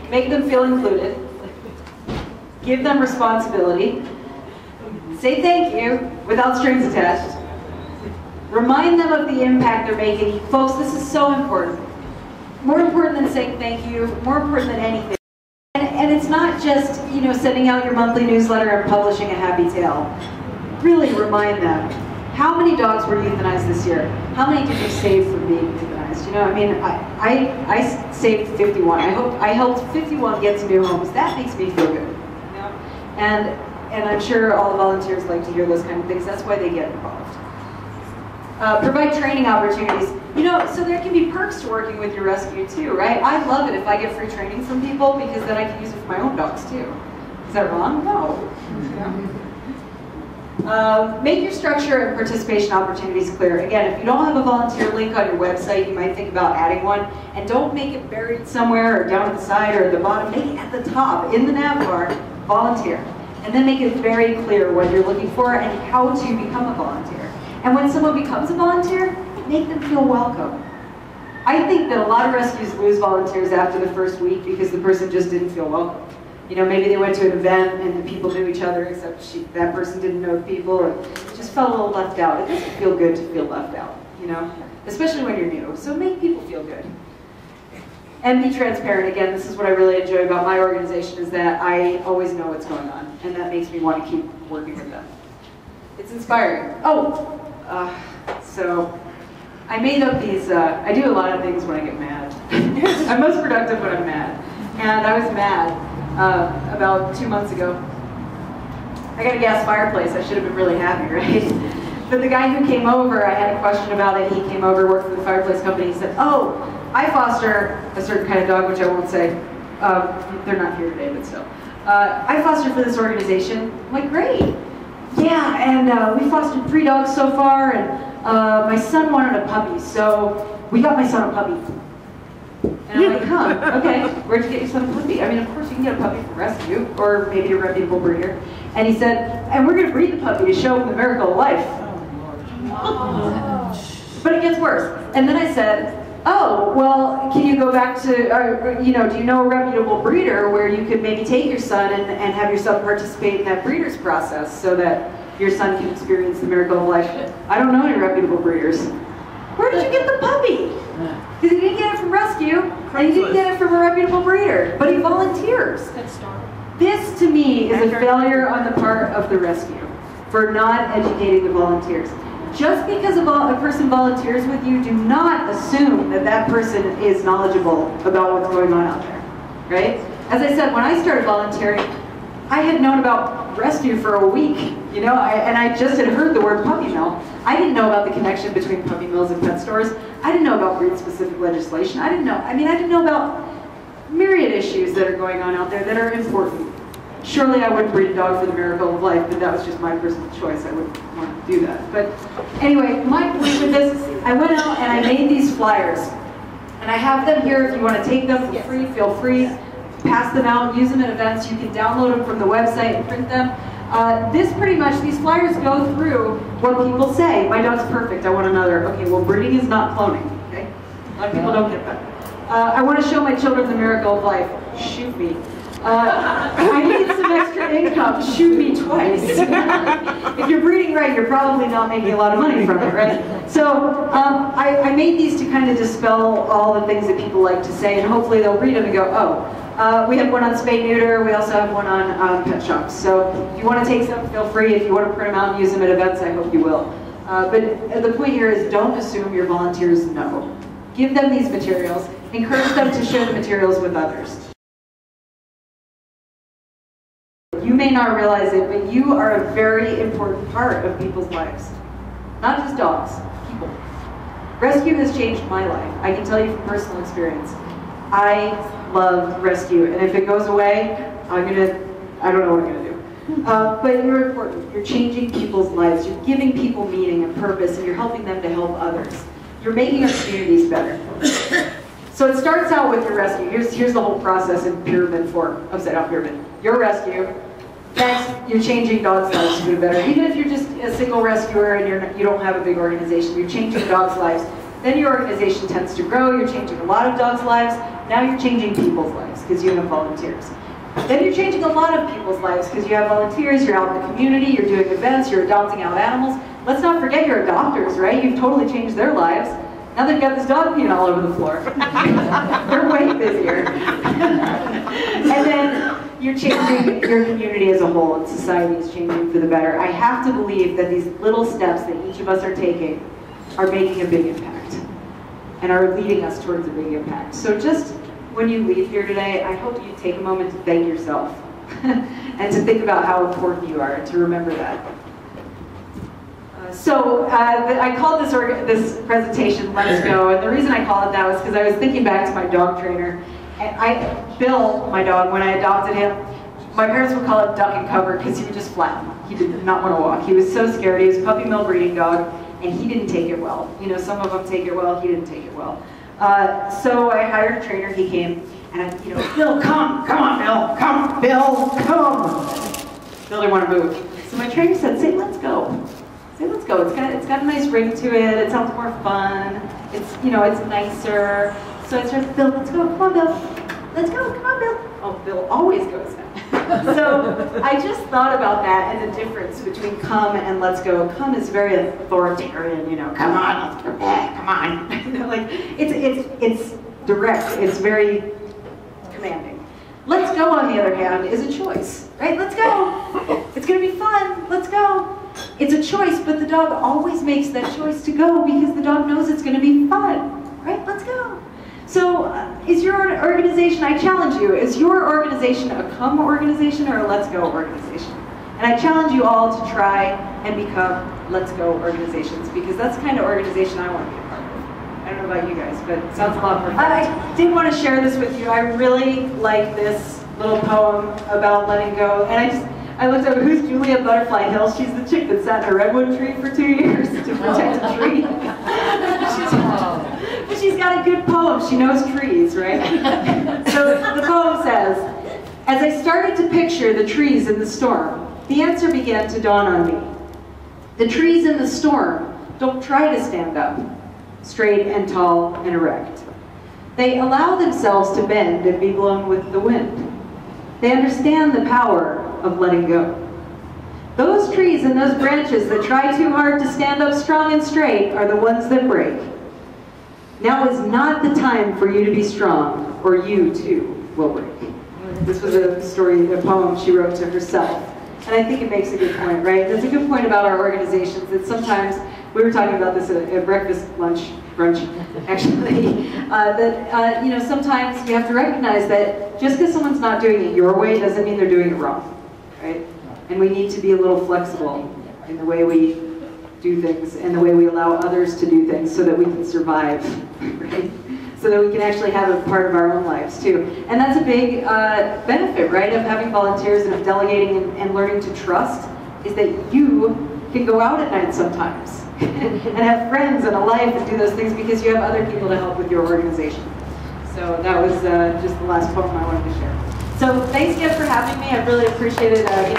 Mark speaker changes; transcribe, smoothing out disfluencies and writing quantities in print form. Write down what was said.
Speaker 1: make them feel included, give them responsibility, say thank you without strings attached, remind them of the impact they're making. Folks, this is so important. More important than saying thank you, more important than anything. And it's not just, you know, sending out your monthly newsletter and publishing a happy tale. Really remind them, how many dogs were euthanized this year? How many did you save from being euthanized? You know, I mean, I saved 51. I helped 51 get to new homes. That makes me feel good. You know? And I'm sure all the volunteers like to hear those kind of things. That's why they get involved. Provide training opportunities. You know, so there can be perks to working with your rescue too, right? I love it if I get free training from people because then I can use it for my own dogs too. Is that wrong? No. Make your structure and participation opportunities clear. Again, if you don't have a volunteer link on your website, you might think about adding one. And don't make it buried somewhere or down at the side or at the bottom. Make it at the top, in the nav bar, volunteer. And then make it very clear what you're looking for and how to become a volunteer. And when someone becomes a volunteer, make them feel welcome. I think that a lot of rescues lose volunteers after the first week because the person just didn't feel welcome. You know, maybe they went to an event and the people knew each other except that person didn't know the people and just felt a little left out. It doesn't feel good to feel left out, you know, especially when you're new. So make people feel good. And be transparent. Again, this is what I really enjoy about my organization is that I always know what's going on and that makes me want to keep working with them. It's inspiring. So I made up these, I do a lot of things when I get mad. I'm most productive when I'm mad. And I was mad about 2 months ago. I got a gas fireplace. I should have been really happy, right? But the guy who came over, I had a question about it. He came over, worked for the fireplace company. He said, oh, I foster a certain kind of dog, which I won't say. They're not here today, but still. I foster for this organization. I'm like, great. Yeah, and we fostered 3 dogs so far, and my son wanted a puppy, so we got my son a puppy. And I'm like, huh, okay, where'd you get your son a puppy? I mean, of course you can get a puppy from rescue, or maybe a reputable breeder. And he said, and we're going to breed the puppy to show him the miracle of life. But it gets worse. And then I said, oh, well, can you go back to, you know, do you know a reputable breeder where you could maybe take your son and have your son participate in that breeder's process so that your son can experience the miracle of life? I don't know any reputable breeders. Where did you get the puppy? Because he didn't get it from rescue, and he didn't get it from a reputable breeder, but he volunteers. This, to me, is a failure on the part of the rescue for not educating the volunteers. Just because a person volunteers with you, do not assume that that person is knowledgeable about what's going on out there, right? As I said, when I started volunteering, I had known about rescue for a week, you know, and I just had heard the word puppy mill. I didn't know about the connection between puppy mills and pet stores. I didn't know about breed-specific legislation. I didn't know about myriad issues that are going on out there that are important. Surely I wouldn't breed a dog for the miracle of life, but that was just my personal choice. I wouldn't want to do that. But anyway, my point with this, I went out and I made these flyers. And I have them here if you want to take them for free, feel free. Pass them out, use them at events. You can download them from the website and print them. These flyers go through what people say. My dog's perfect, I want another. Okay, well, breeding is not cloning, okay? A lot of people don't get that. I want to show my children the miracle of life. Shoot me. I need some extra income. Shoot me twice. If you're breeding right, you're probably not making a lot of money from it, right? So I made these to kind of dispel all the things that people like to say, and hopefully they'll read them and go, oh. We have one on spay-neuter. We also have one on pet shops. So if you want to take some, feel free. If you want to print them out and use them at events, I hope you will. But the point here is don't assume your volunteers know. Give them these materials. Encourage them to share the materials with others. You may not realize it, but you are a very important part of people's lives. Not just dogs, people. Rescue has changed my life. I can tell you from personal experience. I love rescue, and if it goes away, I don't know what I'm gonna do. But you're important. You're changing people's lives. You're giving people meaning and purpose, and you're helping them to help others. You're making our communities better. So it starts out with your rescue. Here's the whole process in pyramid form, upside down pyramid. Your rescue. Next, you're changing dogs' lives to do better. Even if you're just a single rescuer and you don't have a big organization, you're changing dogs' lives. then your organization tends to grow. You're changing a lot of dogs' lives. Now you're changing people's lives because you have volunteers. Then you're changing a lot of people's lives because you have volunteers, you're out in the community, you're doing events, you're adopting out animals. Let's not forget your adopters, right? You've totally changed their lives. Now they've got this dog peeing all over the floor. They're way busier. And then you're changing your community as a whole, and society is changing for the better. I have to believe that these little steps that each of us are taking are making a big impact and are leading us towards a big impact. So just when you leave here today, I hope you take a moment to thank yourself and to think about how important you are, and to remember that. I called this presentation "Let's Go," and the reason I call it that was because I was thinking back to my dog trainer. And Bill, my dog, when I adopted him, my parents would call him duck and cover because he would just flatten. He did not want to walk. He was so scared. He was a puppy mill breeding dog, and he didn't take it well. You know, some of them take it well. He didn't take it well. So I hired a trainer. He came, and I, Bill, come on, Bill, come, Bill, come. Bill didn't want to move. So my trainer said, "Say, let's go. Say, let's go. It's got a nice ring to it. It sounds more fun. It's, it's nicer." So I started, "Bill, let's go. Come on, Bill. Let's go. Come on, Bill." Oh, Bill always goes now. So I just thought about that and the difference between come and let's go. Come is very authoritarian, come on, let's go back, come on. Like it's direct, it's very commanding. Let's go, on the other hand, is a choice, right? Let's go. It's gonna be fun, let's go. It's a choice, but the dog always makes that choice to go because the dog knows it's gonna be fun, right? Let's go. So is your organization, I challenge you, is your organization a come organization or a let's go organization? And I challenge you all to try and become let's go organizations, because that's the kind of organization I want to be a part of. I don't know about you guys, but it sounds a lot more fun. I did want to share this with you. I really like this little poem about letting go. And I looked up, who's Julia Butterfly Hill? She's the chick that sat in a redwood tree for 2 years to protect a tree. But she's got a good poem. She knows trees, right? So the poem says, "As I started to picture the trees in the storm, the answer began to dawn on me. The trees in the storm don't try to stand up, straight and tall and erect. They allow themselves to bend and be blown with the wind. They understand the power of letting go. Those trees and those branches that try too hard to stand up strong and straight are the ones that break. Now is not the time for you to be strong, or you too will break." This was a poem she wrote to herself. And I think it makes a good point, right? There's a good point about our organizations that sometimes, we were talking about this at breakfast, lunch, brunch, actually, that sometimes you have to recognize that just because someone's not doing it your way doesn't mean they're doing it wrong, right? And we need to be a little flexible in the way we do things and the way we allow others to do things so that we can survive, right? So that we can actually have a part of our own lives too. And that's a big benefit, right, of having volunteers and of delegating and learning to trust, is that you can go out at night sometimes and have friends and a life and do those things because you have other people to help with your organization. So that was just the last poem I wanted to share. So thanks again for having me. I really appreciated getting